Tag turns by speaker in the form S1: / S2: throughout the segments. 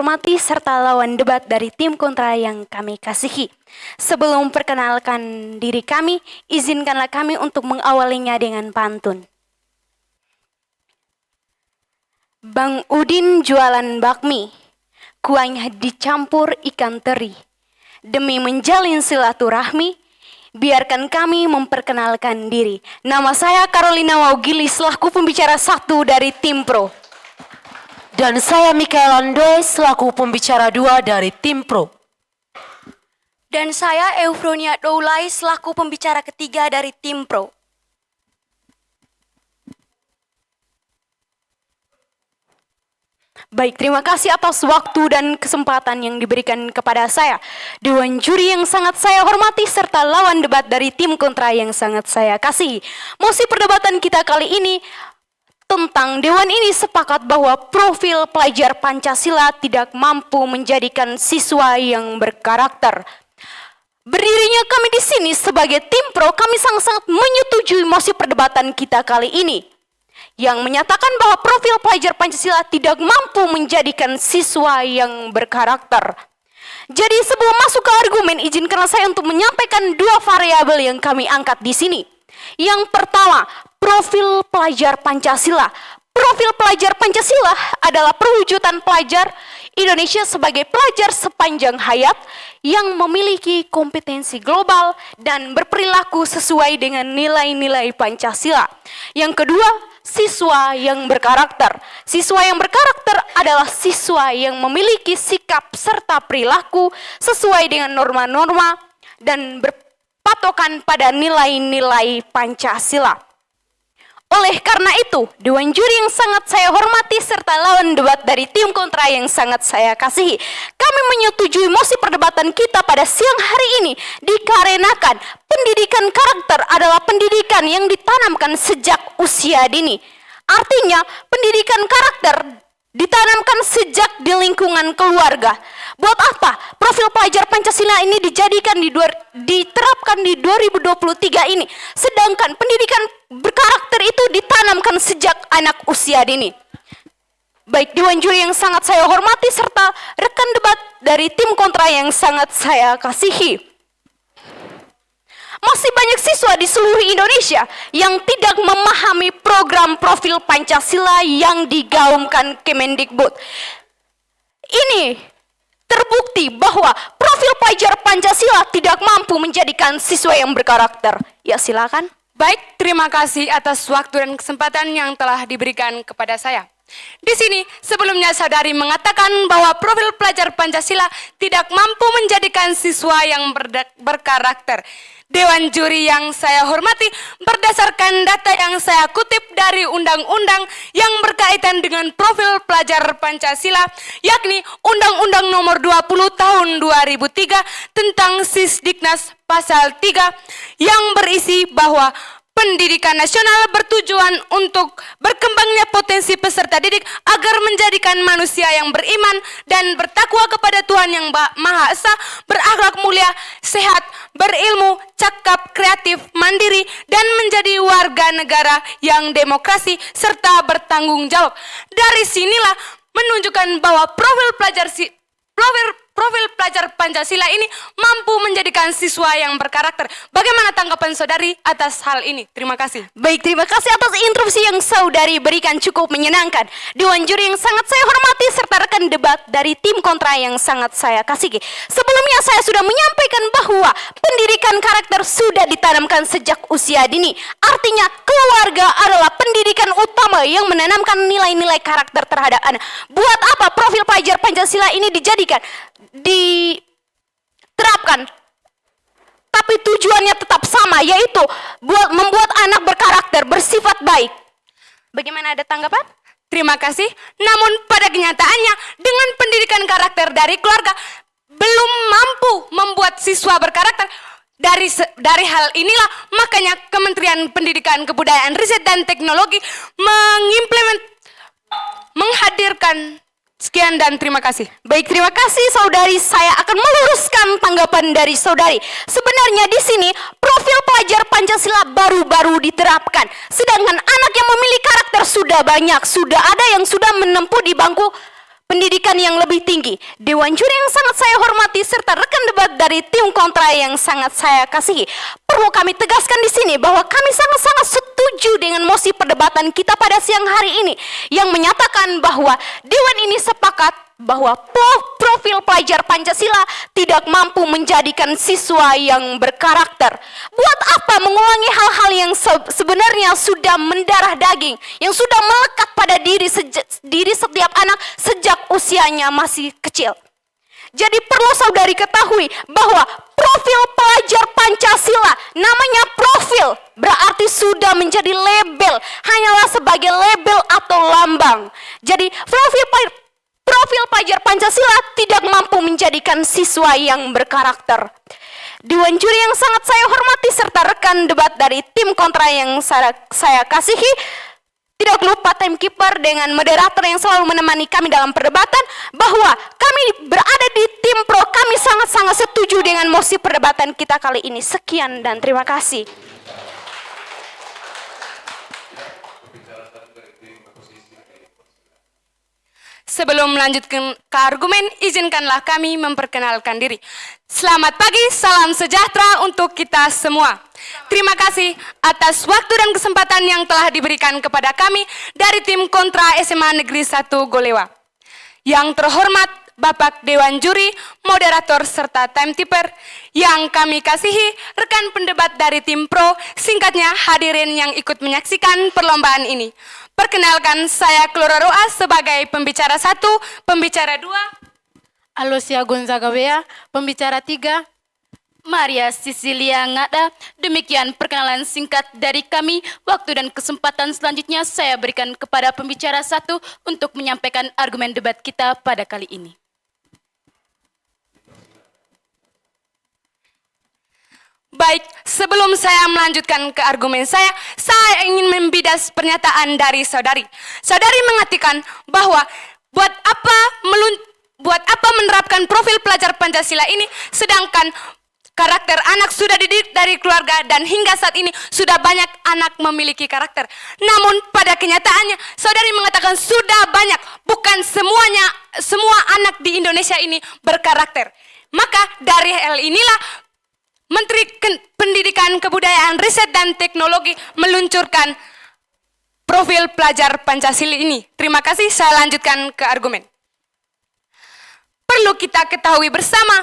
S1: hormati serta lawan debat dari tim kontra yang kami kasihi. Sebelum perkenalkan diri kami, izinkanlah kami untuk mengawalinya dengan pantun. Bang Udin jualan bakmi, kuahnya dicampur ikan teri. Demi menjalin silaturahmi, biarkan kami memperkenalkan diri. Nama saya Carolina Waugili selaku pembicara 1 dari tim Pro.
S2: Dan saya Mikael Andoy selaku pembicara 2 dari tim Pro.
S1: Dan saya Eufronia Doulay selaku pembicara ketiga dari tim Pro. Baik, terima kasih atas waktu dan kesempatan yang diberikan kepada saya. Dewan juri yang sangat saya hormati serta lawan debat dari tim kontra yang sangat saya kasihi. Mosi perdebatan kita kali ini tentang Dewan ini sepakat bahwa profil pelajar Pancasila tidak mampu menjadikan siswa yang berkarakter. Berdirinya kami di sini sebagai tim Pro, kami sangat-sangat menyetujui mosi perdebatan kita kali ini yang menyatakan bahwa profil pelajar Pancasila tidak mampu menjadikan siswa yang berkarakter. Jadi sebelum masuk ke argumen, izinkanlah saya untuk menyampaikan dua variabel yang kami angkat di sini. Yang pertama, profil pelajar Pancasila. Profil pelajar Pancasila adalah perwujudan pelajar Indonesia sebagai pelajar sepanjang hayat yang memiliki kompetensi global dan berperilaku sesuai dengan nilai-nilai Pancasila. Yang kedua, siswa yang berkarakter. Siswa yang berkarakter adalah siswa yang memiliki sikap serta perilaku sesuai dengan norma-norma dan berpatokan pada nilai-nilai Pancasila. Oleh karena itu, Dewan juri yang sangat saya hormati serta lawan debat dari tim kontra yang sangat saya kasihi, kami menyetujui mosi perdebatan kita pada siang hari ini dikarenakan pendidikan karakter adalah pendidikan yang ditanamkan sejak usia dini. Artinya, pendidikan karakter ditanamkan sejak di lingkungan keluarga. Buat apa profil pelajar Pancasila ini diterapkan di 2023 ini, sedangkan pendidikan berkarakter itu ditanamkan sejak anak usia dini. Baik Dewan juri yang sangat saya hormati serta rekan debat dari tim kontra yang sangat saya kasihi, masih banyak siswa di seluruh Indonesia yang tidak memahami program profil Pancasila yang digaungkan Kemendikbud. Ini terbukti bahwa profil pelajar Pancasila tidak mampu menjadikan siswa yang berkarakter. Ya, silakan.
S3: Baik, terima kasih atas waktu dan kesempatan yang telah diberikan kepada saya. Di sini sebelumnya saudari mengatakan bahwa profil pelajar Pancasila tidak mampu menjadikan siswa yang berkarakter. Dewan juri yang saya hormati, berdasarkan data yang saya kutip dari undang-undang yang berkaitan dengan profil pelajar Pancasila, yakni Undang-Undang Nomor 20 Tahun 2003 tentang Sisdiknas Pasal 3 yang berisi bahwa pendidikan nasional bertujuan untuk berkembangnya potensi peserta didik agar menjadikan manusia yang beriman dan bertakwa kepada Tuhan Yang Maha Esa, berakhlak mulia, sehat, berilmu, cakap, kreatif, mandiri, dan menjadi warga negara yang demokrasi serta bertanggung jawab. Dari sinilah menunjukkan bahwa profil pelajar Pancasila ini mampu menjadikan siswa yang berkarakter. Bagaimana tanggapan saudari atas hal ini? Terima kasih.
S1: Baik, terima kasih atas interupsi yang saudari berikan, cukup menyenangkan. Dewan juri yang sangat saya hormati serta rekan debat dari tim kontra yang sangat saya kasihi. Sebelumnya saya sudah menyampaikan bahwa pendidikan karakter sudah ditanamkan sejak usia dini. Artinya keluarga adalah pendidikan utama yang menanamkan nilai-nilai karakter terhadap anak. Buat apa profil pelajar Pancasila ini diterapkan, tapi tujuannya tetap sama, yaitu membuat anak berkarakter, bersifat baik. Bagaimana, ada tanggapan?
S3: Terima kasih. Namun pada kenyataannya dengan pendidikan karakter dari keluarga belum mampu membuat siswa berkarakter. Dari hal inilah makanya Kementerian Pendidikan, Kebudayaan, Riset dan Teknologi menghadirkan. Sekian dan terima kasih.
S1: Baik, terima kasih saudari. Saya akan meluruskan tanggapan dari saudari. Sebenarnya di sini profil pelajar Pancasila baru-baru diterapkan. Sedangkan anak yang memiliki karakter sudah banyak. Sudah ada yang sudah menempuh di bangku pendidikan yang lebih tinggi, Dewan Juri yang sangat saya hormati, serta rekan debat dari tim kontra yang sangat saya kasihi. Perlu kami tegaskan di sini bahwa kami sangat-sangat setuju dengan mosi perdebatan kita pada siang hari ini yang menyatakan bahwa Dewan ini sepakat bahwa profil pelajar Pancasila tidak mampu menjadikan siswa yang berkarakter. Buat apa mengulangi hal-hal yang sebenarnya sudah mendarah daging, yang sudah melekat pada diri setiap anak sejak usianya masih kecil. Jadi perlu saudari ketahui bahwa profil pelajar Pancasila, namanya profil, berarti sudah menjadi label, hanyalah sebagai label atau lambang. Jadi profil pelajar Pancasila tidak mampu menjadikan siswa yang berkarakter. Dewan Juri yang sangat saya hormati serta rekan debat dari tim kontra yang saya kasihi, tidak lupa timekeeper dengan moderator yang selalu menemani kami dalam perdebatan, bahwa kami berada di tim pro, kami sangat-sangat setuju dengan mosi perdebatan kita kali ini. Sekian dan terima kasih.
S3: Sebelum melanjutkan ke argumen, izinkanlah kami memperkenalkan diri. Selamat pagi, salam sejahtera untuk kita semua. Terima kasih atas waktu dan kesempatan yang telah diberikan kepada kami dari tim kontra SMA Negeri 1 Golewa. Yang terhormat Bapak Dewan Juri, moderator serta timekeeper, yang kami kasihi rekan pendebat dari tim pro, singkatnya hadirin yang ikut menyaksikan perlombaan ini. Perkenalkan, saya Clora Roa sebagai pembicara 1, pembicara 2.
S4: Alosia Gonzaga Bea, pembicara 3.
S5: Maria Sisilia Ngada. Demikian perkenalan singkat dari kami. Waktu dan kesempatan selanjutnya saya berikan kepada pembicara 1 untuk menyampaikan argumen debat kita pada kali ini.
S3: Baik, sebelum saya melanjutkan ke argumen saya ingin membidas pernyataan dari saudari. Saudari mengatakan bahwa buat apa menerapkan profil pelajar Pancasila ini, sedangkan karakter anak sudah dididik dari keluarga dan hingga saat ini sudah banyak anak memiliki karakter. Namun pada kenyataannya saudari mengatakan sudah banyak, bukan semua anak di Indonesia ini berkarakter. Maka dari hal inilah Menteri Pendidikan, Kebudayaan, Riset dan Teknologi meluncurkan profil pelajar Pancasila ini. Terima kasih, saya lanjutkan ke argumen. Perlu kita ketahui bersama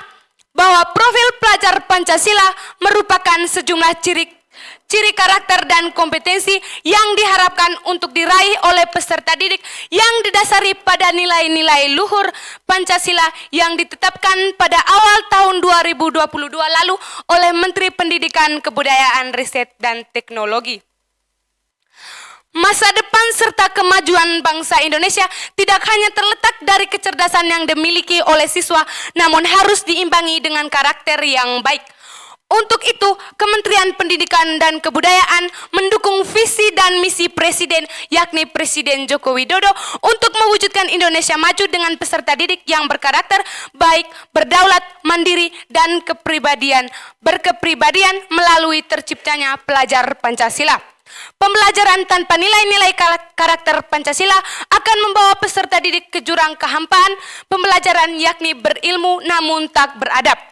S3: bahwa profil pelajar Pancasila merupakan sejumlah ciri karakter dan kompetensi yang diharapkan untuk diraih oleh peserta didik yang didasari pada nilai-nilai luhur Pancasila yang ditetapkan pada awal tahun 2022 lalu oleh Menteri Pendidikan, Kebudayaan, Riset dan Teknologi. Masa depan serta kemajuan bangsa Indonesia tidak hanya terletak dari kecerdasan yang dimiliki oleh siswa, namun harus diimbangi dengan karakter yang baik. Untuk itu, Kementerian Pendidikan dan Kebudayaan mendukung visi dan misi Presiden, yakni Presiden Joko Widodo, untuk mewujudkan Indonesia maju dengan peserta didik yang berkarakter baik, berdaulat, mandiri, dan berkepribadian melalui terciptanya pelajar Pancasila. Pembelajaran tanpa nilai-nilai karakter Pancasila akan membawa peserta didik ke jurang kehampaan pembelajaran, yakni berilmu namun tak beradab.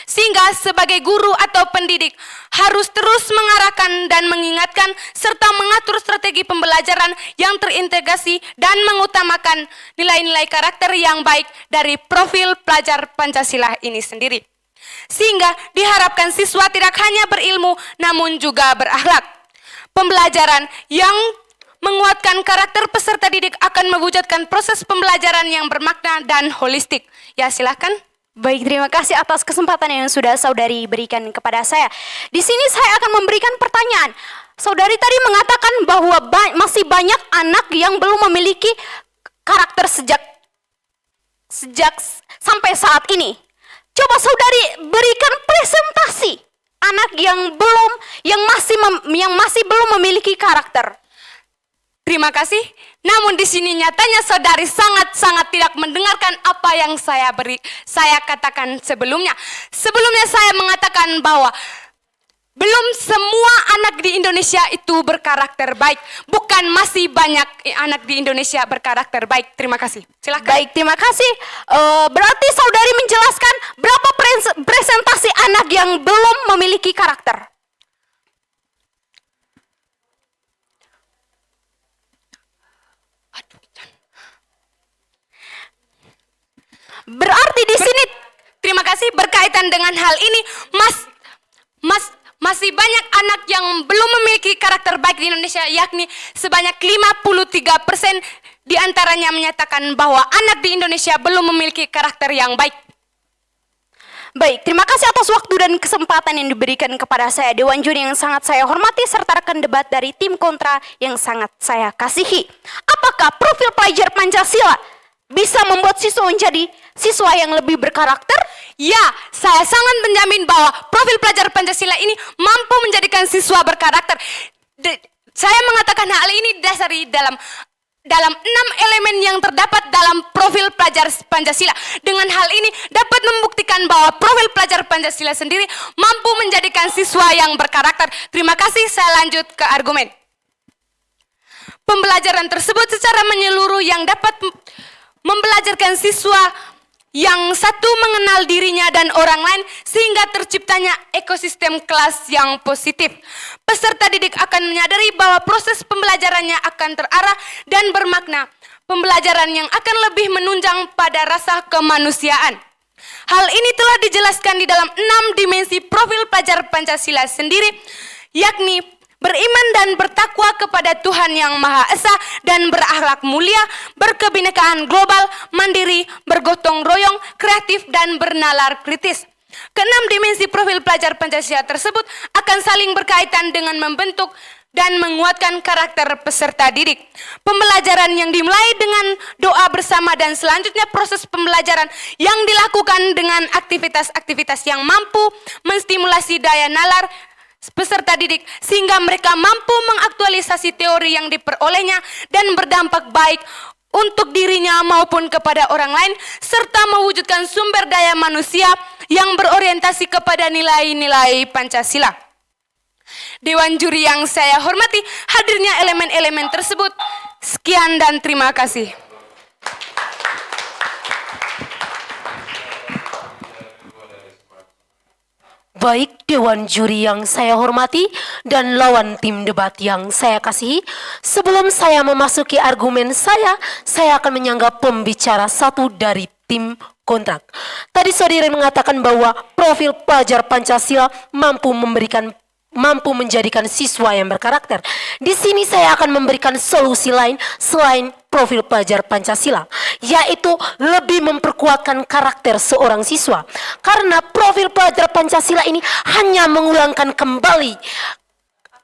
S3: Sehingga sebagai guru atau pendidik harus terus mengarahkan dan mengingatkan serta mengatur strategi pembelajaran yang terintegrasi dan mengutamakan nilai-nilai karakter yang baik dari profil pelajar Pancasila ini sendiri. Sehingga diharapkan siswa tidak hanya berilmu namun juga berakhlak. Pembelajaran yang menguatkan karakter peserta didik akan mewujudkan proses pembelajaran yang bermakna dan holistik. Ya, silakan.
S1: Baik, terima kasih atas kesempatan yang sudah saudari berikan kepada saya. Di sini saya akan memberikan pertanyaan. Saudari tadi mengatakan bahwa masih banyak anak yang belum memiliki karakter sejak sampai saat ini. Coba saudari berikan presentasi anak yang masih belum memiliki karakter.
S3: Terima kasih. Namun di sini nyatanya saudari sangat-sangat tidak mendengarkan apa yang saya katakan sebelumnya. Sebelumnya saya mengatakan bahwa belum semua anak di Indonesia itu berkarakter baik. Bukan masih banyak anak di Indonesia berkarakter baik. Terima kasih. Silakan.
S1: Baik, terima kasih. Berarti saudari menjelaskan berapa presentasi anak yang belum memiliki karakter? Berarti di sini
S3: Terima kasih. Berkaitan dengan hal ini, masih banyak anak yang belum memiliki karakter baik di Indonesia, yakni sebanyak 53% diantaranya menyatakan bahwa anak di Indonesia belum memiliki karakter yang baik.
S1: baik, terima kasih atas waktu dan kesempatan yang diberikan kepada saya, Dewan Juri yang sangat saya hormati, serta rekan debat dari tim kontra yang sangat saya kasihi. Apakah profil pelajar Pancasila bisa membuat siswa menjadi siswa yang lebih berkarakter?
S3: Ya, saya sangat menjamin bahwa profil pelajar Pancasila ini mampu menjadikan siswa berkarakter. Saya mengatakan hal ini didasari dalam 6 elemen yang terdapat dalam profil pelajar Pancasila. Dengan hal ini dapat membuktikan bahwa profil pelajar Pancasila sendiri mampu menjadikan siswa yang berkarakter. Terima kasih, saya lanjut ke argumen. Pembelajaran tersebut secara menyeluruh yang dapat membelajarkan siswa yang satu mengenal dirinya dan orang lain sehingga terciptanya ekosistem kelas yang positif. Peserta didik akan menyadari bahwa proses pembelajarannya akan terarah dan bermakna. Pembelajaran yang akan lebih menunjang pada rasa kemanusiaan. Hal ini telah dijelaskan di dalam 6 dimensi profil pelajar Pancasila sendiri, yakni beriman dan bertakwa kepada Tuhan Yang Maha Esa dan berakhlak mulia, berkebinekaan global, mandiri, bergotong royong, kreatif, dan bernalar kritis. Keenam dimensi profil pelajar Pancasila tersebut akan saling berkaitan dengan membentuk dan menguatkan karakter peserta didik. Pembelajaran yang dimulai dengan doa bersama dan selanjutnya proses pembelajaran yang dilakukan dengan aktivitas-aktivitas yang mampu menstimulasi daya nalar peserta didik sehingga mereka mampu mengaktualisasi teori yang diperolehnya dan berdampak baik untuk dirinya maupun kepada orang lain serta mewujudkan sumber daya manusia yang berorientasi kepada nilai-nilai Pancasila. Dewan Juri yang saya hormati, hadirnya elemen-elemen tersebut. Sekian dan terima kasih.
S2: Baik, Dewan Juri yang saya hormati dan lawan tim debat yang saya kasihi, sebelum saya memasuki argumen saya akan menyanggah pembicara satu dari tim kontrak. Tadi saudara mengatakan bahwa profil pelajar Pancasila mampu menjadikan siswa yang berkarakter. Di sini saya akan memberikan solusi lain selain profil pelajar Pancasila, yaitu lebih memperkuatkan karakter seorang siswa. Karena profil pelajar Pancasila ini hanya mengulangkan kembali,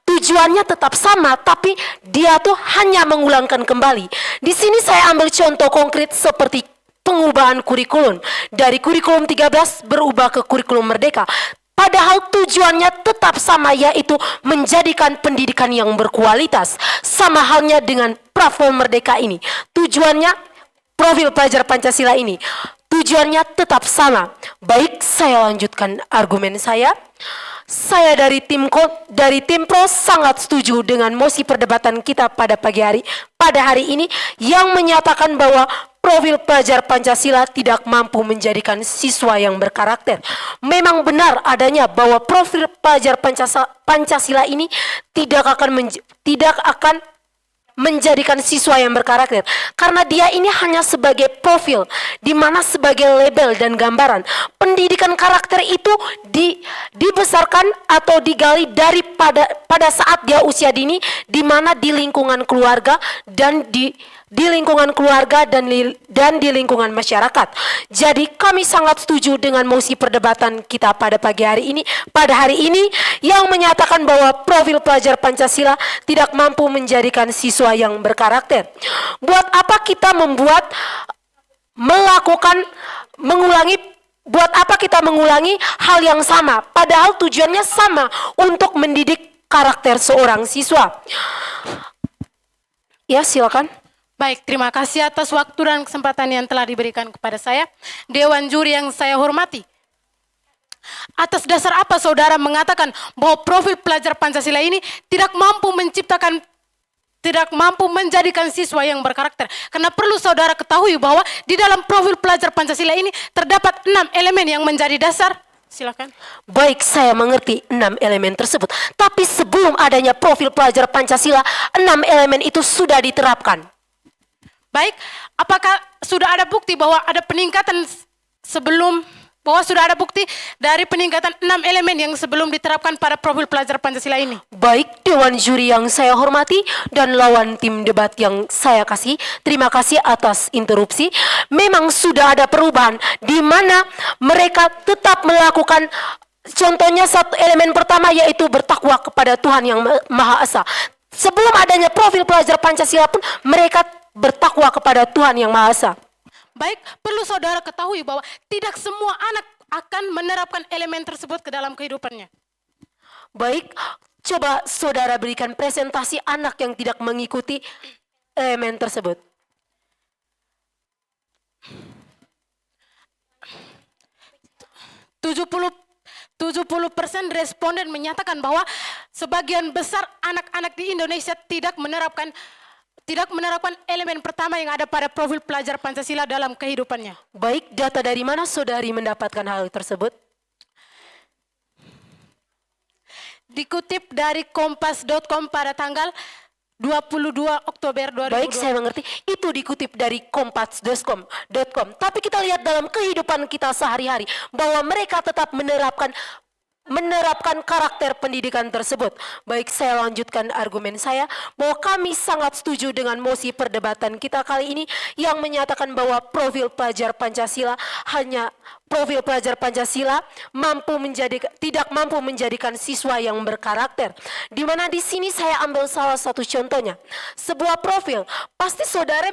S2: tujuannya tetap sama, tapi dia tuh hanya mengulangkan kembali. Di sini saya ambil contoh konkret seperti pengubahan kurikulum dari kurikulum 13 berubah ke kurikulum merdeka. Padahal tujuannya tetap sama, yaitu menjadikan pendidikan yang berkualitas. Sama halnya dengan platform merdeka ini. Tujuannya, profil pelajar Pancasila ini, tujuannya tetap sama. Baik, saya lanjutkan argumen saya. Saya dari tim pro sangat setuju dengan mosi perdebatan kita pada hari ini yang menyatakan bahwa profil pelajar Pancasila tidak mampu menjadikan siswa yang berkarakter. Memang benar adanya bahwa profil pelajar Pancasila ini tidak akan menjadikan siswa yang berkarakter, karena dia ini hanya sebagai profil, di mana sebagai label dan gambaran. Pendidikan karakter itu dibesarkan atau digali pada saat dia usia dini, di mana di lingkungan keluarga dan di lingkungan keluarga dan di lingkungan masyarakat. Jadi kami sangat setuju dengan mosi perdebatan kita pada hari ini yang menyatakan bahwa profil pelajar Pancasila tidak mampu menjadikan siswa yang berkarakter. Buat apa kita mengulangi hal yang sama, padahal tujuannya sama, untuk mendidik karakter seorang siswa. Ya, silakan.
S4: Baik, terima kasih atas waktu dan kesempatan yang telah diberikan kepada saya. Dewan Juri yang saya hormati. Atas dasar apa saudara mengatakan bahwa profil pelajar Pancasila ini tidak mampu menjadikan siswa yang berkarakter? Karena perlu saudara ketahui bahwa di dalam profil pelajar Pancasila ini terdapat 6 elemen yang menjadi dasar. Silakan.
S2: Baik, saya mengerti 6 elemen tersebut. Tapi sebelum adanya profil pelajar Pancasila, 6 elemen itu sudah diterapkan.
S4: Baik, apakah sudah ada bukti bahwa ada peningkatan dari peningkatan 6 elemen yang sebelum diterapkan pada profil pelajar Pancasila ini?
S2: Baik, Dewan Juri yang saya hormati dan lawan tim debat yang saya kasih, terima kasih atas interupsi. Memang sudah ada perubahan di mana mereka tetap melakukan, contohnya satu elemen pertama yaitu bertakwa kepada Tuhan yang Maha Esa. Sebelum adanya profil pelajar Pancasila pun mereka bertakwa kepada Tuhan yang Maha Esa.
S4: Baik, perlu saudara ketahui bahwa tidak semua anak akan menerapkan elemen tersebut ke dalam kehidupannya.
S2: Baik, coba saudara berikan presentasi anak yang tidak mengikuti elemen tersebut.
S4: 70% responden menyatakan bahwa sebagian besar anak-anak di Indonesia tidak menerapkan elemen pertama yang ada pada profil pelajar Pancasila dalam kehidupannya.
S2: Baik, data dari mana saudari mendapatkan hal tersebut?
S4: Dikutip dari kompas.com pada tanggal 22 Oktober 2020.
S2: Baik, saya mengerti. Itu dikutip dari kompas.com. Tapi kita lihat dalam kehidupan kita sehari-hari bahwa mereka tetap menerapkan karakter pendidikan tersebut. Baik, saya lanjutkan argumen saya bahwa kami sangat setuju dengan mosi perdebatan kita kali ini yang menyatakan bahwa profil pelajar Pancasila tidak mampu menjadikan siswa yang berkarakter. Di mana di sini saya ambil salah satu contohnya. Sebuah profil, pasti saudara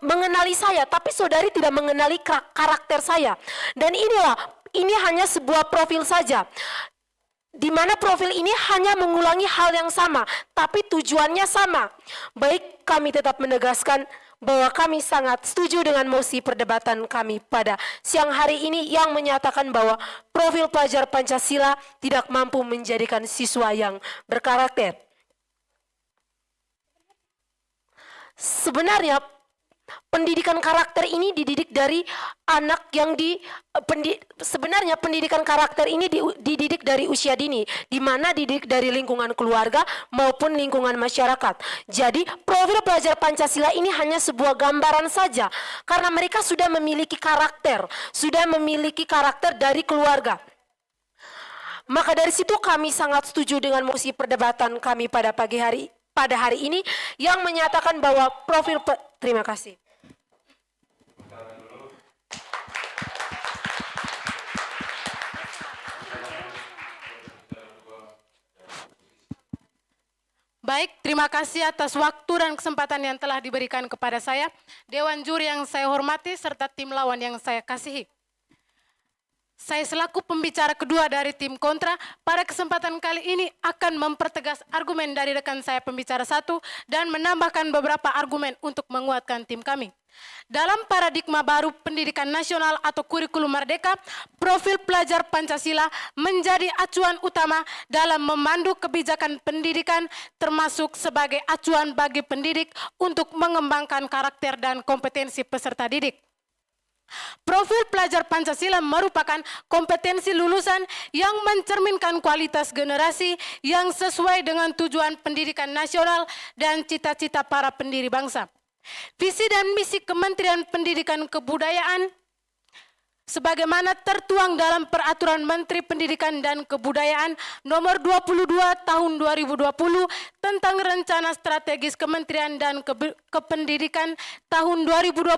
S2: mengenali saya, tapi saudari tidak mengenali karakter saya. Dan ini hanya sebuah profil saja, di mana profil ini hanya mengulangi hal yang sama, tapi tujuannya sama. Baik, kami tetap menegaskan bahwa kami sangat setuju dengan mosi perdebatan kami pada siang hari ini yang menyatakan bahwa profil pelajar Pancasila tidak mampu menjadikan siswa yang berkarakter. Sebenarnya pendidikan karakter ini dididik dari anak yang sebenarnya pendidikan karakter ini dididik dari usia dini, di mana dididik dari lingkungan keluarga maupun lingkungan masyarakat. Jadi profil pelajar Pancasila ini hanya sebuah gambaran saja, karena mereka sudah memiliki karakter dari keluarga. Maka dari situ kami sangat setuju dengan mosi perdebatan kami pada hari ini yang menyatakan bahwa terima kasih.
S4: Baik, terima kasih atas waktu dan kesempatan yang telah diberikan kepada saya, Dewan Juri yang saya hormati, serta tim lawan yang saya kasihi. Saya selaku pembicara kedua dari tim kontra, pada kesempatan kali ini akan mempertegas argumen dari rekan saya pembicara satu dan menambahkan beberapa argumen untuk menguatkan tim kami. Dalam paradigma baru pendidikan nasional atau kurikulum merdeka, profil pelajar Pancasila menjadi acuan utama dalam memandu kebijakan pendidikan, termasuk sebagai acuan bagi pendidik untuk mengembangkan karakter dan kompetensi peserta didik. Profil pelajar Pancasila merupakan kompetensi lulusan yang mencerminkan kualitas generasi yang sesuai dengan tujuan pendidikan nasional dan cita-cita para pendiri bangsa. Visi dan misi Kementerian Pendidikan Kebudayaan sebagaimana tertuang dalam Peraturan Menteri Pendidikan dan Kebudayaan Nomor 22 Tahun 2020 tentang Rencana Strategis Kementerian dan Kependidikan tahun 2020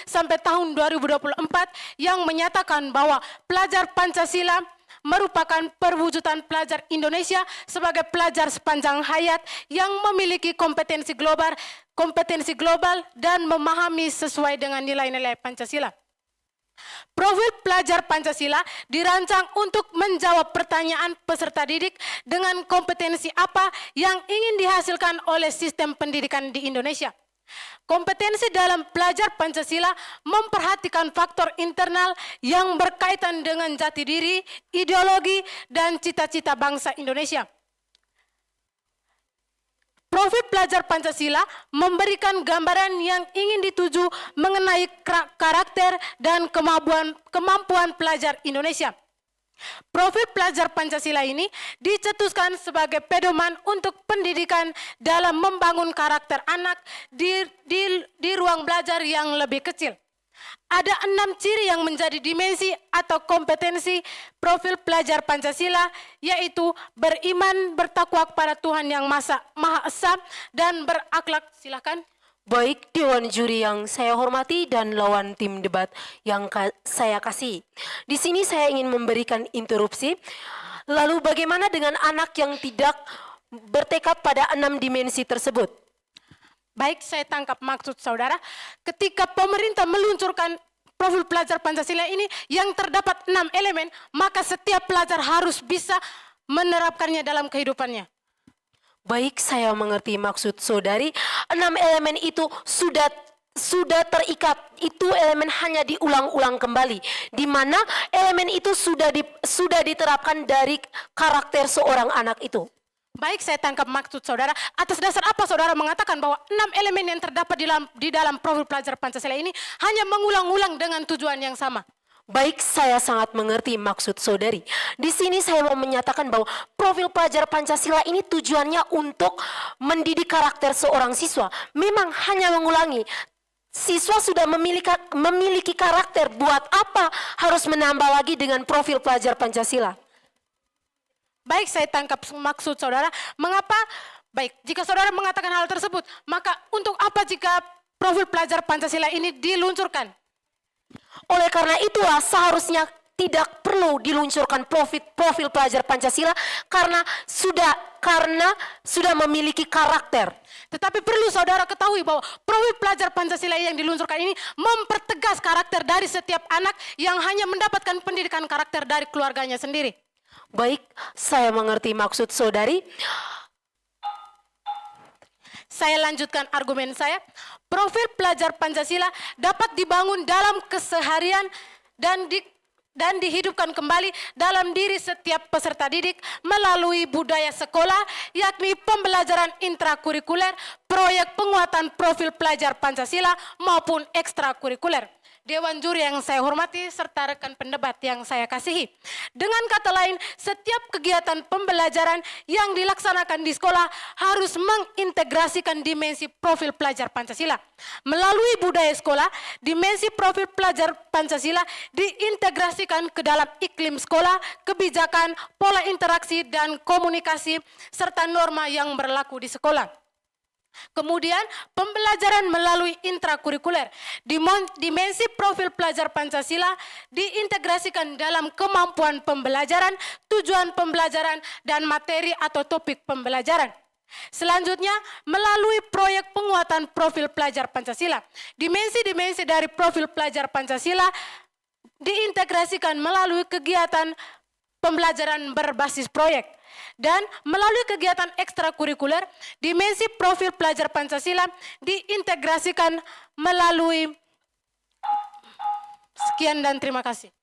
S4: sampai tahun 2024 yang menyatakan bahwa pelajar Pancasila merupakan perwujudan pelajar Indonesia sebagai pelajar sepanjang hayat yang memiliki kompetensi global dan memahami sesuai dengan nilai-nilai Pancasila. Profil pelajar Pancasila dirancang untuk menjawab pertanyaan peserta didik dengan kompetensi apa yang ingin dihasilkan oleh sistem pendidikan di Indonesia. Kompetensi dalam belajar Pancasila memperhatikan faktor internal yang berkaitan dengan jati diri, ideologi, dan cita-cita bangsa Indonesia. Profil pelajar Pancasila memberikan gambaran yang ingin dituju mengenai karakter dan kemampuan pelajar Indonesia. Profil pelajar Pancasila ini dicetuskan sebagai pedoman untuk pendidikan dalam membangun karakter anak di ruang belajar yang lebih kecil. Ada 6 ciri yang menjadi dimensi atau kompetensi profil pelajar Pancasila, yaitu beriman, bertakwa kepada Tuhan yang Maha Esa, dan berakhlak. Silakan.
S2: Baik Dewan Juri yang saya hormati dan lawan tim debat yang saya kasih. Di sini saya ingin memberikan interupsi. Lalu bagaimana dengan anak yang tidak bertekad pada 6 dimensi tersebut?
S4: Baik, saya tangkap maksud saudara. Ketika pemerintah meluncurkan profil pelajar Pancasila ini yang terdapat 6 elemen, maka setiap pelajar harus bisa menerapkannya dalam kehidupannya.
S2: Baik, saya mengerti maksud saudari. 6 elemen itu sudah terikat. Itu elemen hanya diulang-ulang kembali, di mana elemen itu sudah diterapkan dari karakter seorang anak itu.
S4: Baik, saya tangkap maksud saudara. Atas dasar apa saudara mengatakan bahwa 6 elemen yang terdapat di dalam profil pelajar Pancasila ini hanya mengulang-ulang dengan tujuan yang sama?
S2: Baik, saya sangat mengerti maksud saudari. Di sini saya mau menyatakan bahwa profil pelajar Pancasila ini tujuannya untuk mendidik karakter seorang siswa. Memang hanya mengulangi. Siswa sudah memiliki karakter, buat apa harus menambah lagi dengan profil pelajar Pancasila?
S4: Baik, saya tangkap maksud saudara. Mengapa? Baik, jika saudara mengatakan hal tersebut, maka untuk apa jika profil pelajar Pancasila ini diluncurkan?
S2: Oleh karena itulah seharusnya tidak perlu diluncurkan profil pelajar Pancasila karena sudah memiliki karakter.
S4: Tetapi perlu saudara ketahui bahwa profil pelajar Pancasila yang diluncurkan ini mempertegas karakter dari setiap anak yang hanya mendapatkan pendidikan karakter dari keluarganya sendiri.
S2: Baik, saya mengerti maksud saudari.
S4: Saya lanjutkan argumen saya. Profil pelajar Pancasila dapat dibangun dalam keseharian dan dihidupkan kembali dalam diri setiap peserta didik melalui budaya sekolah, yakni pembelajaran intrakurikuler, proyek penguatan profil pelajar Pancasila maupun ekstrakurikuler. Dewan Juri yang saya hormati serta rekan pendebat yang saya kasihi. Dengan kata lain, setiap kegiatan pembelajaran yang dilaksanakan di sekolah harus mengintegrasikan dimensi profil pelajar Pancasila. Melalui budaya sekolah, dimensi profil pelajar Pancasila diintegrasikan ke dalam iklim sekolah, kebijakan, pola interaksi dan komunikasi serta norma yang berlaku di sekolah. Kemudian pembelajaran melalui intrakurikuler. Dimensi profil pelajar Pancasila diintegrasikan dalam kemampuan pembelajaran, tujuan pembelajaran, dan materi atau topik pembelajaran. Selanjutnya, melalui proyek penguatan profil pelajar Pancasila. Dimensi-dimensi dari profil pelajar Pancasila diintegrasikan melalui kegiatan pembelajaran berbasis proyek. Dan melalui kegiatan ekstrakurikuler, dimensi profil pelajar Pancasila diintegrasikan melalui sekian dan terima kasih.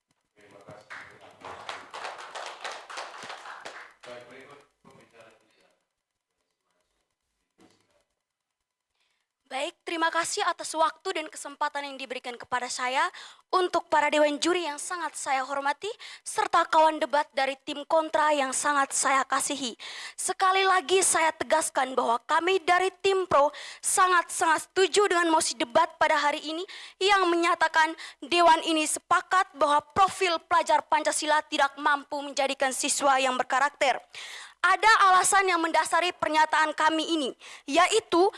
S1: Baik, terima kasih atas waktu dan kesempatan yang diberikan kepada saya untuk para Dewan Juri yang sangat saya hormati serta kawan debat dari tim kontra yang sangat saya kasihi. Sekali lagi saya tegaskan bahwa kami dari tim pro sangat-sangat setuju dengan mosi debat pada hari ini yang menyatakan Dewan ini sepakat bahwa profil pelajar Pancasila tidak mampu menjadikan siswa yang berkarakter. Ada alasan yang mendasari pernyataan kami ini, yaitu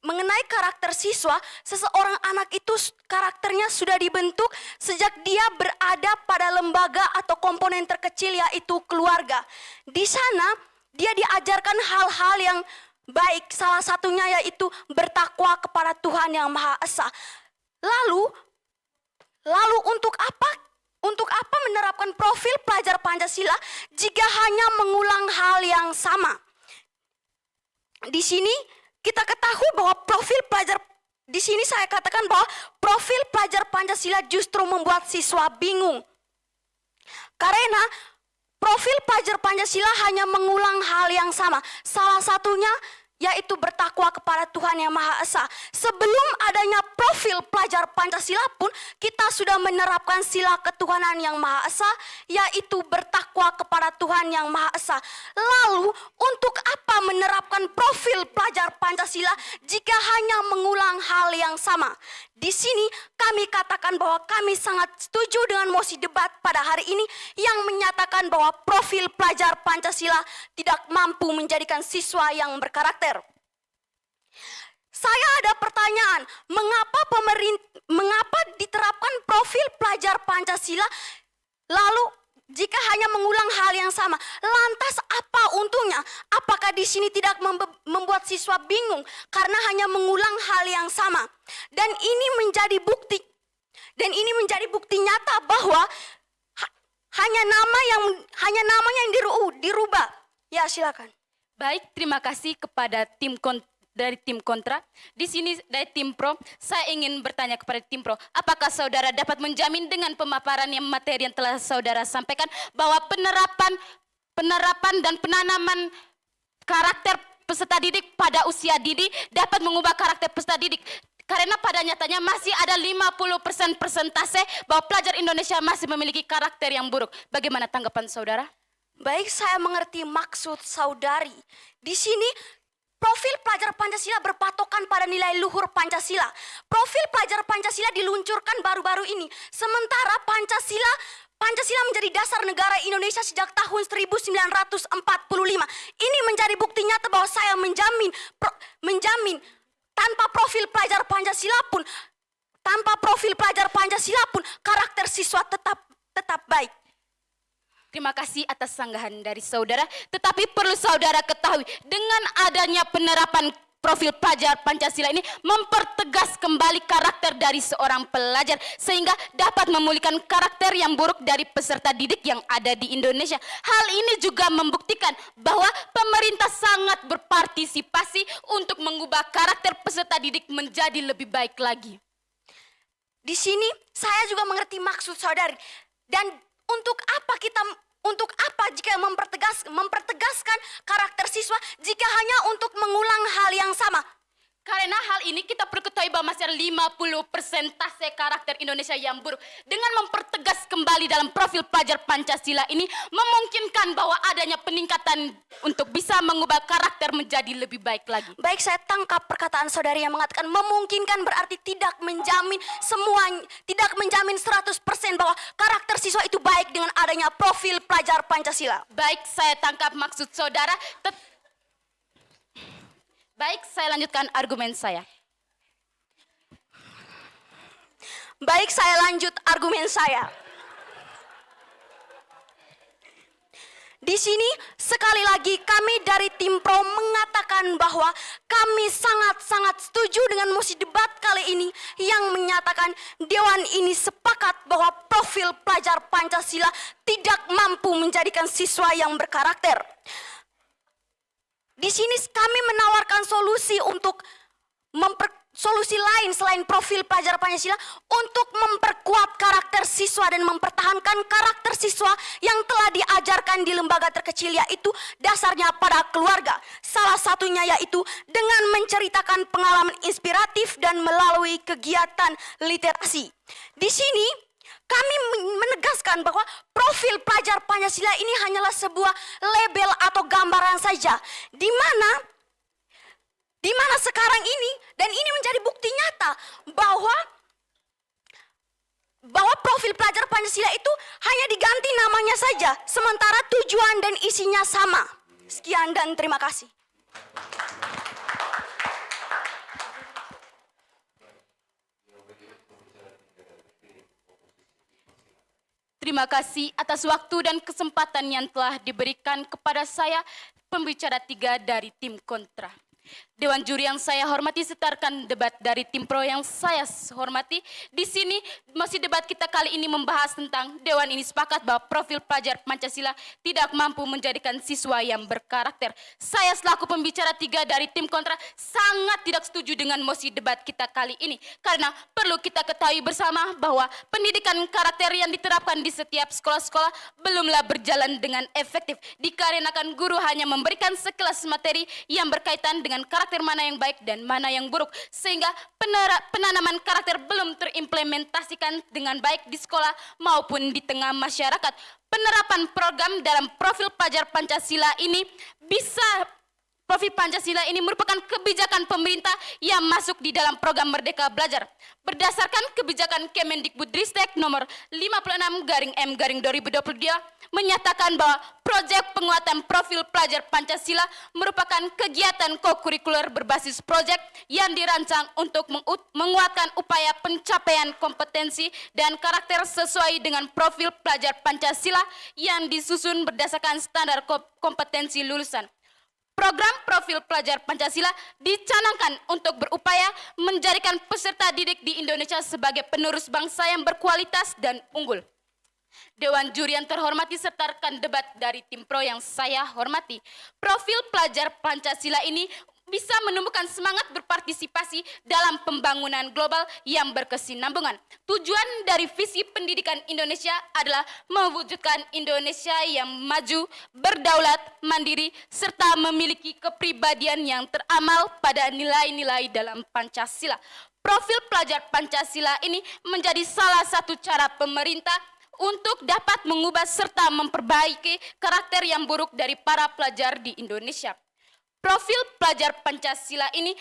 S1: mengenai karakter siswa. Seseorang anak itu karakternya sudah dibentuk sejak dia berada pada lembaga atau komponen terkecil, yaitu keluarga. Di sana dia diajarkan hal-hal yang baik, salah satunya yaitu bertakwa kepada Tuhan yang Maha Esa. Lalu untuk apa? Untuk apa menerapkan profil pelajar Pancasila jika hanya mengulang hal yang sama? Di sini kita ketahui bahwa profil pelajar di sini saya katakan bahwa profil pelajar Pancasila justru membuat siswa bingung. Karena profil pelajar Pancasila hanya mengulang hal yang sama. Salah satunya yaitu bertakwa kepada Tuhan Yang Maha Esa. Sebelum adanya profil pelajar Pancasila pun kita sudah menerapkan sila ketuhanan Yang Maha Esa, yaitu bertakwa kepada Tuhan Yang Maha Esa. Lalu untuk apa menerapkan profil pelajar Pancasila jika hanya mengulang hal yang sama? Di sini kami katakan bahwa kami sangat setuju dengan mosi debat pada hari ini yang menyatakan bahwa profil pelajar Pancasila tidak mampu menjadikan siswa yang berkarakter. Saya ada pertanyaan, mengapa diterapkan profil pelajar Pancasila lalu jika hanya mengulang hal yang sama? Lantas apa untungnya? Apakah di sini tidak membuat siswa bingung karena hanya mengulang hal yang sama? Dan ini menjadi bukti nyata bahwa hanya namanya yang dirubah. Ya, silakan.
S5: Baik, terima kasih kepada dari tim kontra. Di sini dari tim pro, saya ingin bertanya kepada tim pro, apakah saudara dapat menjamin dengan pemaparan yang materi yang telah saudara sampaikan bahwa penerapan dan penanaman karakter peserta didik pada usia dini dapat mengubah karakter peserta didik? Karena pada nyatanya masih ada 50% persentase bahwa pelajar Indonesia masih memiliki karakter yang buruk. Bagaimana tanggapan saudara?
S1: Baik, saya mengerti maksud saudari. Di sini profil pelajar Pancasila berpatokan pada nilai luhur Pancasila. Profil pelajar Pancasila diluncurkan baru-baru ini. Sementara Pancasila menjadi dasar negara Indonesia sejak tahun 1945. Ini menjadi bukti nyata bahwa saya menjamin tanpa profil pelajar Pancasila pun karakter siswa tetap baik.
S5: Terima kasih atas sanggahan dari saudara. Tetapi perlu saudara ketahui, dengan adanya penerapan profil pelajar Pancasila ini mempertegas kembali karakter dari seorang pelajar sehingga dapat memulihkan karakter yang buruk dari peserta didik yang ada di Indonesia. Hal ini juga membuktikan bahwa pemerintah sangat berpartisipasi untuk mengubah karakter peserta didik menjadi lebih baik lagi.
S1: Di sini saya juga mengerti maksud saudari. Dan untuk apa jika mempertegaskan karakter siswa jika hanya untuk mengulang hal yang sama?
S5: Karena hal ini kita perlu ketahui bahwa masih ada 50 persentase karakter Indonesia yang buruk. Dengan mempertegas kembali dalam profil pelajar Pancasila ini memungkinkan bahwa adanya peningkatan untuk bisa mengubah karakter menjadi lebih baik lagi.
S1: Baik, saya tangkap perkataan saudari yang mengatakan memungkinkan berarti tidak menjamin 100% bahwa karakter siswa itu baik dengan adanya profil pelajar Pancasila.
S5: Baik, saya tangkap maksud saudara. Baik, saya lanjutkan argumen saya.
S1: Baik, saya lanjut argumen saya. Di sini sekali lagi kami dari tim pro mengatakan bahwa kami sangat-sangat setuju dengan mosi debat kali ini yang menyatakan Dewan ini sepakat bahwa profil pelajar Pancasila tidak mampu menjadikan siswa yang berkarakter. Di sini kami menawarkan solusi untuk solusi lain selain profil pelajar Pancasila untuk memperkuat karakter siswa dan mempertahankan karakter siswa yang telah diajarkan di lembaga terkecil, yaitu dasarnya pada keluarga. Salah satunya yaitu dengan menceritakan pengalaman inspiratif dan melalui kegiatan literasi. Di sini kami menegaskan bahwa profil pelajar Pancasila ini hanyalah sebuah label atau gambaran saja, di mana sekarang ini, dan ini menjadi bukti nyata bahwa profil pelajar Pancasila itu hanya diganti namanya saja, sementara tujuan dan isinya sama. Sekian dan terima kasih.
S5: Terima kasih atas waktu dan kesempatan yang telah diberikan kepada saya, pembicara 3 dari tim kontra. Dewan juri yang saya hormati, setarkan debat dari tim pro yang saya hormati. Di sini masih debat kita kali ini membahas tentang Dewan ini sepakat bahwa profil pelajar Pancasila tidak mampu menjadikan siswa yang berkarakter. Saya selaku pembicara 3 dari tim kontra sangat tidak setuju dengan mosi debat kita kali ini. Karena perlu kita ketahui bersama bahwa pendidikan karakter yang diterapkan di setiap sekolah-sekolah belumlah berjalan dengan efektif. Dikarenakan guru hanya memberikan sekelas materi yang berkaitan dengan karakter mana yang baik dan mana yang buruk, sehingga penanaman karakter belum terimplementasikan dengan baik di sekolah maupun di tengah masyarakat. Penerapan program dalam profil pelajar Pancasila ini Profil Pancasila ini merupakan kebijakan pemerintah yang masuk di dalam program Merdeka Belajar. Berdasarkan kebijakan Kemendikbudristek nomor 56/M/2022 menyatakan bahwa proyek penguatan profil pelajar Pancasila merupakan kegiatan kokurikuler berbasis proyek yang dirancang untuk menguatkan upaya pencapaian kompetensi dan karakter sesuai dengan profil pelajar Pancasila yang disusun berdasarkan standar kompetensi lulusan. Program profil pelajar Pancasila dicanangkan untuk berupaya menjadikan peserta didik di Indonesia sebagai penerus bangsa yang berkualitas dan unggul. Dewan juri yang terhormati, sertakan debat dari tim pro yang saya hormati. Profil pelajar Pancasila ini bisa menumbuhkan semangat berpartisipasi dalam pembangunan global yang berkesinambungan. Tujuan dari visi pendidikan Indonesia adalah mewujudkan Indonesia yang maju, berdaulat, mandiri, serta memiliki kepribadian yang teramal pada nilai-nilai dalam Pancasila. Profil pelajar Pancasila ini menjadi salah satu cara pemerintah untuk dapat mengubah serta memperbaiki karakter yang buruk dari para pelajar di Indonesia. Profil pelajar Pancasila ini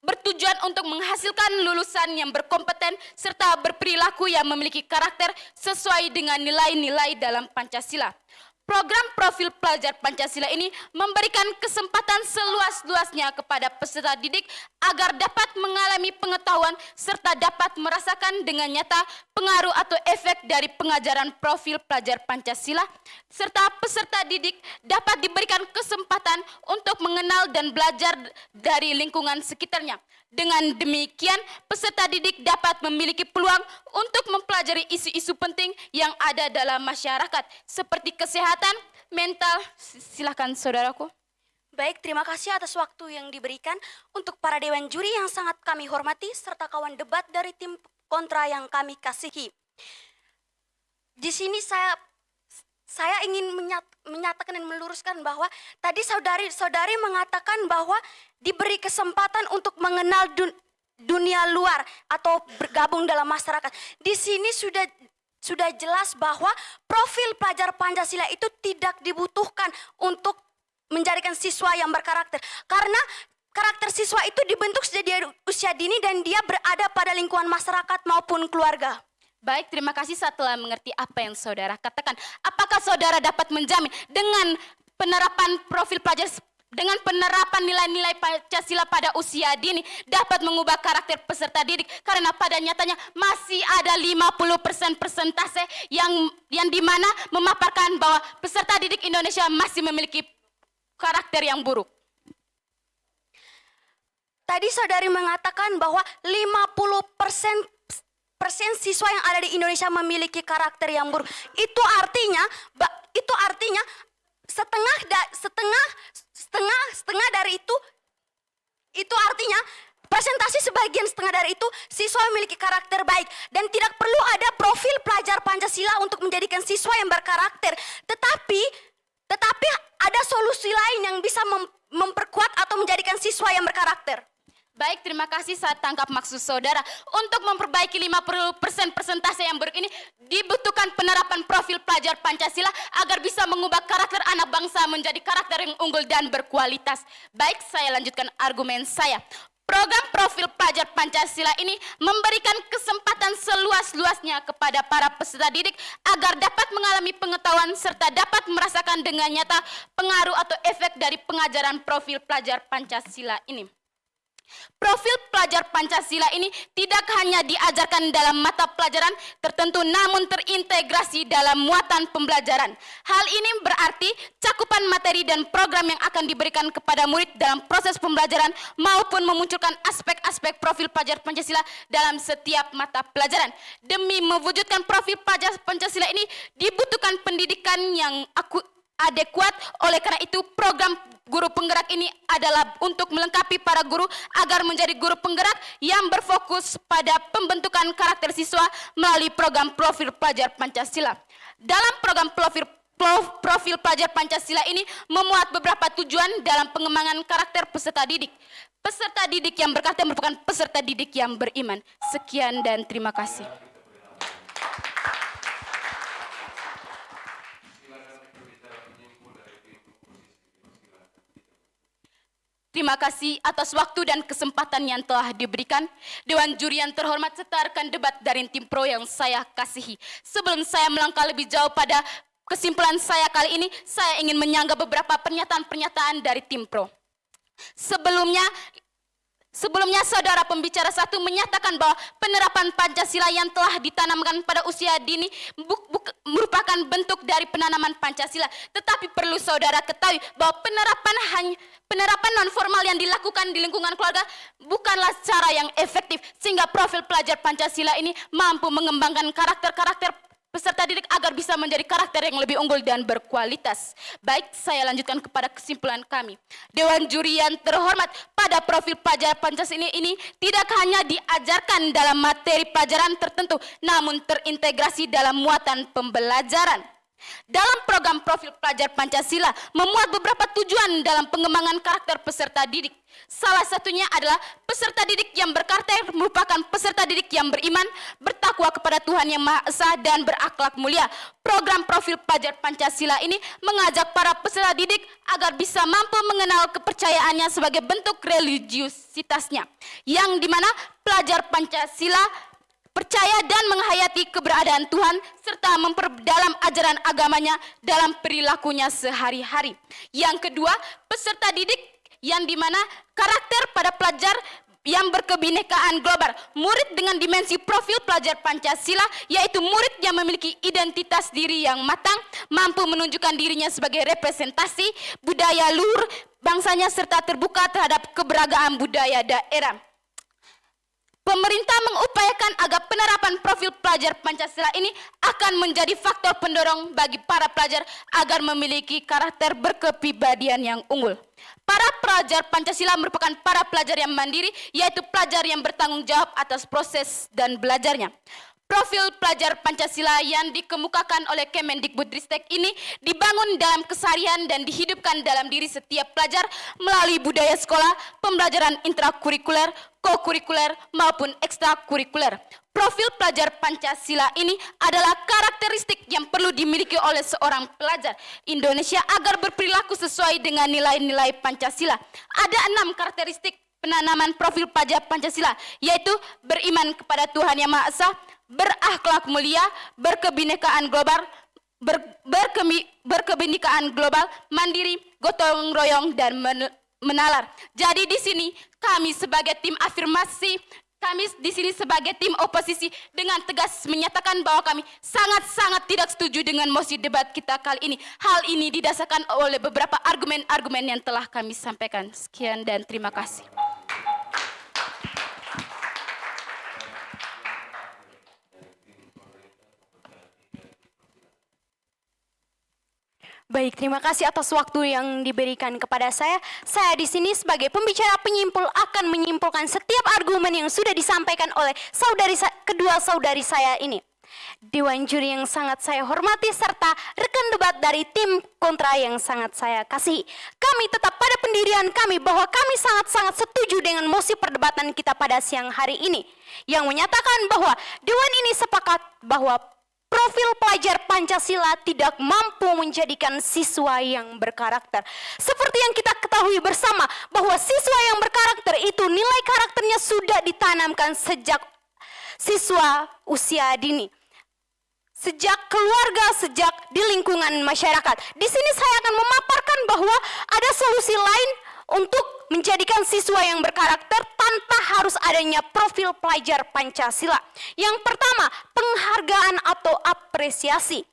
S5: bertujuan untuk menghasilkan lulusan yang berkompeten serta berperilaku yang memiliki karakter sesuai dengan nilai-nilai dalam Pancasila. Program profil pelajar Pancasila ini memberikan kesempatan seluas-luasnya kepada peserta didik agar dapat mengalami pengetahuan serta dapat merasakan dengan nyata pengaruh atau efek dari pengajaran profil pelajar Pancasila, serta peserta didik dapat diberikan kesempatan untuk mengenal dan belajar dari lingkungan sekitarnya. Dengan demikian, peserta didik dapat memiliki peluang untuk mempelajari isu-isu penting yang ada dalam masyarakat, seperti kesehatan, mental. Silakan saudaraku.
S1: Baik, terima kasih atas waktu yang diberikan untuk para dewan juri yang sangat kami hormati serta kawan debat dari tim kontra yang kami kasihi. Di sini saya ingin menyatakan dan meluruskan bahwa tadi saudari mengatakan bahwa diberi kesempatan untuk mengenal dunia luar atau bergabung dalam masyarakat. Di sini sudah jelas bahwa profil pelajar Pancasila itu tidak dibutuhkan untuk menjadikan siswa yang berkarakter. Karena karakter siswa itu dibentuk sejak dari usia dini dan dia berada pada lingkungan masyarakat maupun keluarga.
S5: Baik, terima kasih setelah mengerti apa yang saudara katakan. Apakah saudara dapat menjamin dengan penerapan profil pelajar, dengan penerapan nilai-nilai Pancasila pada usia dini dapat mengubah karakter peserta didik? Karena pada nyatanya masih ada 50% persentase yang dimana memaparkan bahwa peserta didik Indonesia masih memiliki karakter yang buruk.
S1: Tadi saudari mengatakan bahwa 50% siswa yang ada di Indonesia memiliki karakter yang buruk. Itu artinya setengah dari itu artinya presentasi sebagian setengah dari itu siswa memiliki karakter baik dan tidak perlu ada profil pelajar Pancasila untuk menjadikan siswa yang berkarakter. Tetapi ada solusi lain yang bisa memperkuat atau menjadikan siswa yang berkarakter.
S5: Baik, terima kasih, saya tangkap maksud saudara. Untuk memperbaiki 50% persentase yang buruk ini dibutuhkan penerapan profil pelajar Pancasila agar bisa mengubah karakter anak bangsa menjadi karakter yang unggul dan berkualitas. Baik, saya lanjutkan argumen saya. Program profil pelajar Pancasila ini memberikan kesempatan seluas-luasnya kepada para peserta didik agar dapat mengalami pengetahuan serta dapat merasakan dengan nyata pengaruh atau efek dari pengajaran profil pelajar Pancasila ini. Profil pelajar Pancasila ini tidak hanya diajarkan dalam mata pelajaran tertentu namun terintegrasi dalam muatan pembelajaran. Hal ini berarti cakupan materi dan program yang akan diberikan kepada murid dalam proses pembelajaran maupun memunculkan aspek-aspek profil pelajar Pancasila dalam setiap mata pelajaran. Demi mewujudkan profil pelajar Pancasila ini dibutuhkan pendidikan yang adekuat. Oleh karena itu program guru penggerak ini adalah untuk melengkapi para guru agar menjadi guru penggerak yang berfokus pada pembentukan karakter siswa melalui program profil pelajar Pancasila. Dalam program profil pelajar Pancasila ini memuat beberapa tujuan dalam pengembangan karakter peserta didik. Peserta didik yang berkarakter merupakan peserta didik yang beriman. Sekian dan terima kasih. Terima kasih atas waktu dan kesempatan yang telah diberikan. Dewan juri yang terhormat serta rekan debat dari tim pro yang saya kasihi. Sebelum saya melangkah lebih jauh pada kesimpulan saya kali ini, saya ingin menyanggah beberapa pernyataan-pernyataan dari tim pro. Sebelumnya saudara pembicara satu menyatakan bahwa penerapan Pancasila yang telah ditanamkan pada usia dini merupakan bentuk dari penanaman Pancasila. Tetapi perlu saudara ketahui bahwa penerapan non formal yang dilakukan di lingkungan keluarga bukanlah cara yang efektif sehingga profil pelajar Pancasila ini mampu mengembangkan karakter-karakter peserta didik agar bisa menjadi karakter yang lebih unggul dan berkualitas. Baik, saya lanjutkan kepada kesimpulan kami. Dewan juri yang terhormat, pada profil pelajar Pancasila ini tidak hanya diajarkan dalam materi pelajaran tertentu, namun terintegrasi dalam muatan pembelajaran. Dalam program profil pelajar Pancasila memuat beberapa tujuan dalam pengembangan karakter peserta didik. Salah satunya adalah peserta didik yang berkarakter merupakan peserta didik yang beriman, bertakwa kepada Tuhan Yang Maha Esa dan berakhlak mulia. Program profil pelajar Pancasila ini mengajak para peserta didik agar bisa mampu mengenal kepercayaannya sebagai bentuk religiusitasnya, yang dimana pelajar Pancasila percaya dan menghayati keberadaan Tuhan serta memperdalam ajaran agamanya dalam perilakunya sehari-hari. Yang kedua, peserta didik yang dimana karakter pada pelajar yang berkebinekaan global. Murid dengan dimensi profil pelajar Pancasila yaitu murid yang memiliki identitas diri yang matang, mampu menunjukkan dirinya sebagai representasi budaya luhur bangsanya serta terbuka terhadap keberagaman budaya daerah. Pemerintah mengupayakan agar penerapan profil pelajar Pancasila ini akan menjadi faktor pendorong bagi para pelajar agar memiliki karakter berkepribadian yang unggul. Para pelajar Pancasila merupakan para pelajar yang mandiri, yaitu pelajar yang bertanggung jawab atas proses dan belajarnya. Profil pelajar Pancasila yang dikemukakan oleh Kemendikbudristek ini dibangun dalam keseharian dan dihidupkan dalam diri setiap pelajar melalui budaya sekolah, pembelajaran intrakurikuler, kokurikuler maupun ekstrakurikuler. Profil pelajar Pancasila ini adalah karakteristik yang perlu dimiliki oleh seorang pelajar Indonesia agar berperilaku sesuai dengan nilai-nilai Pancasila. Ada 6 karakteristik penanaman profil pelajar Pancasila, yaitu beriman kepada Tuhan Yang Maha Esa, berakhlak mulia, berkebinekaan global, berkebinekaan global, mandiri, gotong royong dan menalar. Jadi di sini kami sebagai tim afirmasi, kami di sini sebagai tim oposisi dengan tegas menyatakan bahwa kami sangat-sangat tidak setuju dengan mosi debat kita kali ini. Hal ini didasarkan oleh beberapa argumen-argumen yang telah kami sampaikan. Sekian dan terima kasih.
S1: Baik, terima kasih atas waktu yang diberikan kepada saya. Saya di sini sebagai pembicara penyimpul akan menyimpulkan setiap argumen yang sudah disampaikan oleh kedua saudari saya ini. Dewan juri yang sangat saya hormati serta rekan debat dari tim kontra yang sangat saya kasihi. Kami tetap pada pendirian kami bahwa kami sangat-sangat setuju dengan mosi perdebatan kita pada siang hari ini yang menyatakan bahwa Dewan ini sepakat bahwa profil pelajar Pancasila tidak mampu menjadikan siswa yang berkarakter. Seperti yang kita ketahui bersama bahwa siswa yang berkarakter itu nilai karakternya sudah ditanamkan sejak siswa usia dini. Sejak keluarga, sejak di lingkungan masyarakat. Di sini saya akan memaparkan bahwa ada solusi lain untuk menjadikan siswa yang berkarakter tanpa harus adanya profil pelajar Pancasila. Yang pertama, penghargaan atau apresiasi.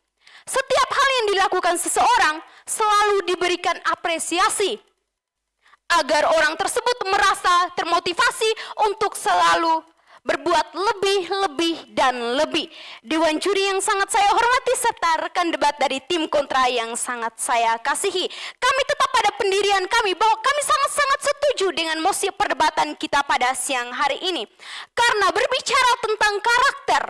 S1: Setiap hal yang dilakukan seseorang selalu diberikan apresiasi agar orang tersebut merasa termotivasi untuk selalu berbuat lebih dan lebih. Dewan juri yang sangat saya hormati serta rekan debat dari tim kontra yang sangat saya kasihi, kami tetap pada pendirian kami bahwa kami sangat-sangat setuju dengan mosi perdebatan kita pada siang hari ini. Karena berbicara tentang karakter,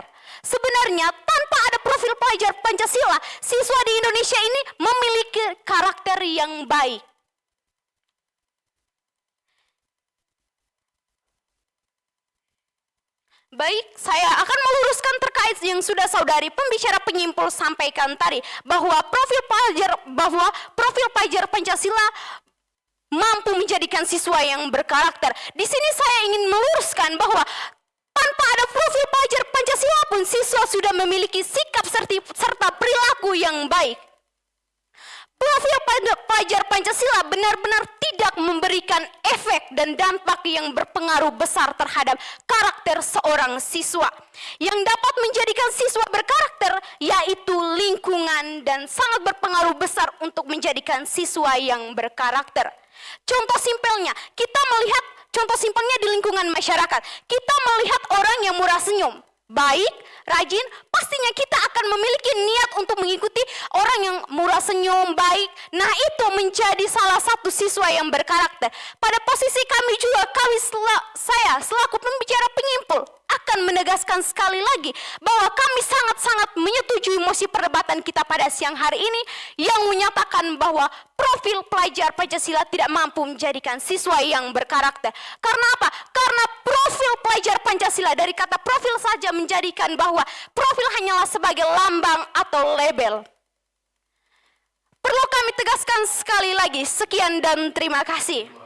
S1: sebenarnya tanpa ada profil pelajar Pancasila, siswa di Indonesia ini memiliki karakter yang baik. Baik, saya akan meluruskan terkait yang sudah saudari pembicara penyimpul sampaikan tadi bahwa profil pelajar Pancasila mampu menjadikan siswa yang berkarakter. Di sini saya ingin meluruskan bahwa tanpa ada profil pelajar Pancasila pun siswa sudah memiliki sikap serta perilaku yang baik. Profil pelajar Pancasila benar-benar tidak memberikan efek dan dampak yang berpengaruh besar terhadap karakter seorang siswa. Yang dapat menjadikan siswa berkarakter yaitu lingkungan dan sangat berpengaruh besar untuk menjadikan siswa yang berkarakter. Contoh simpelnya, contoh simpelnya di lingkungan masyarakat. Kita melihat orang yang murah senyum, baik, rajin, pastinya kita akan memiliki niat untuk mengikuti orang yang murah senyum, baik. Nah, itu menjadi salah satu siswa yang berkarakter. Pada posisi kami juga, saya selaku pembicara penyimpul akan menegaskan sekali lagi bahwa kami sangat-sangat menyetujui mosi perdebatan kita pada siang hari ini yang menyatakan bahwa profil pelajar Pancasila tidak mampu menjadikan siswa yang berkarakter. Karena apa? Karena profil pelajar Pancasila, dari kata profil saja menjadikan bahwa profil hanyalah sebagai lambang atau label. Perlu kami tegaskan sekali lagi, sekian dan terima kasih.